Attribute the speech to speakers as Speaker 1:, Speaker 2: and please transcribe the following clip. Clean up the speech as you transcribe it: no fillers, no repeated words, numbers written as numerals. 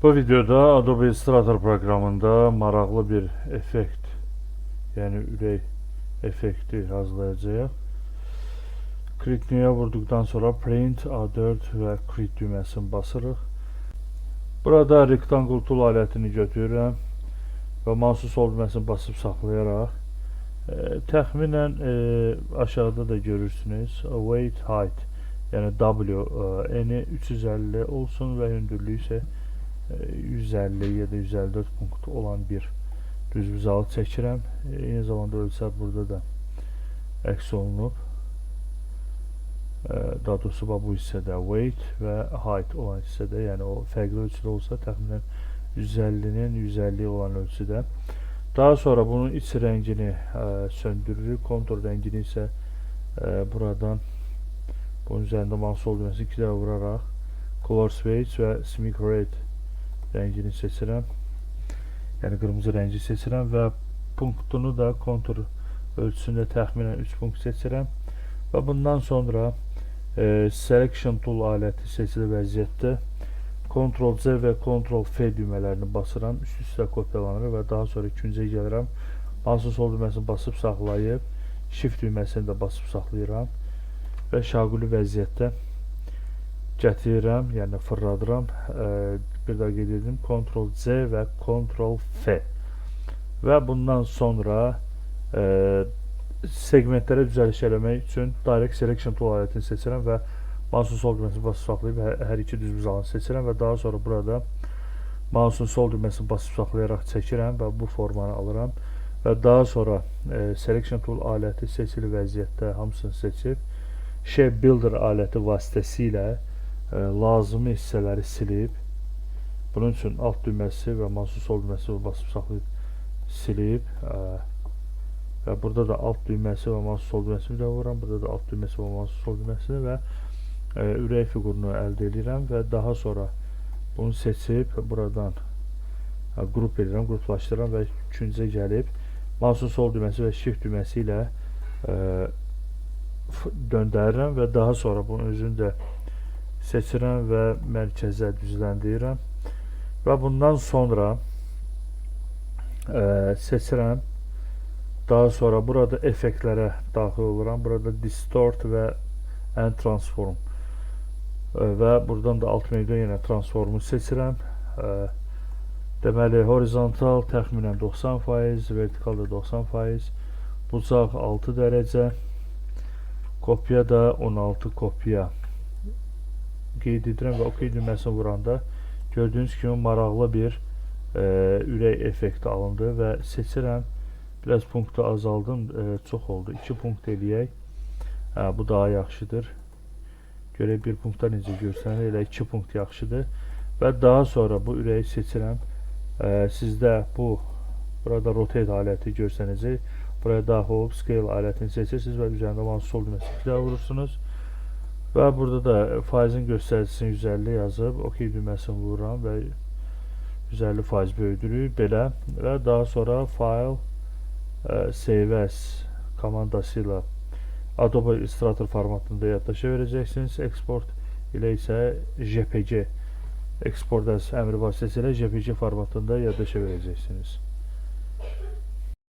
Speaker 1: Bu videoda Adobe Illustrator proqramında maraqlı bir effekt, yəni ürək effekti hazırlayacağıq. Create New-ya vurduqdan sonra Print, A4 və Create düyməsini basırıq. Burada Rectangle tool alətini götürürəm və mouse sol düyməsini basıb saxlayaraq təxminən aşağıda da görürsünüz Weight Height, yəni W eni 350 olsun və hündürlüyü isə 150 ya da 154 punkt olan bir düz buzağı çəkirəm. Eyni zamanda ölçülər burada da əks olunub. Daha doğrusu bu hissədə weight və height olan hissədə, yəni o fərqli ölçüdə olsa təxminən 150-nin 150 olan ölçüdə. Daha sonra bunun iç rəngini söndürürük. Kontur rəngini isə buradan bunun üzərində mouse sol düyməsini 2 dəfə vuraraq Color Space və Smooth Red rəngini seçirəm. Yəni qırmızı rəngi seçirəm və punktunu da kontur ölçüsündə təxminən 3 punkt seçirəm. Və bundan sonra Selection Tool aləti seçili vəziyyətdə Ctrl-C və Ctrl-F düymələrini basıram. Üst-üstə kopyalanır və daha sonra ikinciyə gəlirəm. Mouse sol düyməsini basıb saxlayıb, Shift düyməsini də basıb saxlayıram və şaquli vəziyyətdə gətirirəm, yəni fırladıram. Bir daha qeyd edim, Ctrl-C və Ctrl-F və bundan sonra segmentlərə düzəliş eləmək üçün Direct Selection Tool alətini seçirəm və mouse sol düyməsini basıb saxlayıb hər iki düz buzağını seçirəm və daha sonra burada mouse sol düyməsini basıb saxlayaraq çəkirəm və bu formanı alıram və daha sonra Selection Tool aləti seçili vəziyyətdə hamısını seçib Shape Builder aləti vasitəsilə lazımi hissələri silib, bunun üçün alt düyməsi və mouse sol düyməsi basıb saxlayıb silib və burada da alt düyməsi və mouse sol düyməsini də vururam, burada da alt düyməsi və mouse sol düyməsini və ürək fiqurunu əldə edirəm və daha sonra bunu seçib buradan qrup edirəm, qruplaşdırıram və ikinciyə gəlib mouse sol düyməsi və shift düyməsi ilə döndərirəm və daha sonra bunun özünü də seçirəm və mərkəzə düzləndirirəm və bundan sonra seçirəm. Daha sonra burada effektlərə daxil oluram. Burada Distort və End Transform və buradan da alt menüdə yenə Transformu seçirəm. Deməli, horizontal təxminən 90%, vertikal da 90%, bucaq 6 dərəcə, kopya da 16 kopya qeyd edirəm və OK düyməsini vuranda gördüyünüz kimi maraqlı bir ürək effekti alındı və seçirəm. Biraz punktu azaldım, çox oldu. 2 punkt eləyək. Bu daha yaxşıdır. Görək bir punktda necə görsənir, elə 2 punkt yaxşıdır. Və daha sonra bu ürəyi seçirəm. Sizdə burada rotate aləti görsənəcək. Buraya daxil olub scale alətini seçirsiniz və üzərində mouse sol düyməsini bir daha vurursunuz. Və burada da faizin göstəricisini 150 yazıb OK düyməsini vururam və 150% böyüdürük belə və daha sonra file Save As komandası ilə Adobe Illustrator formatında yaddaşa verəcəksiniz. Export ilə isə JPG Export As əmri vasitəsilə JPG formatında yaddaşa verəcəksiniz.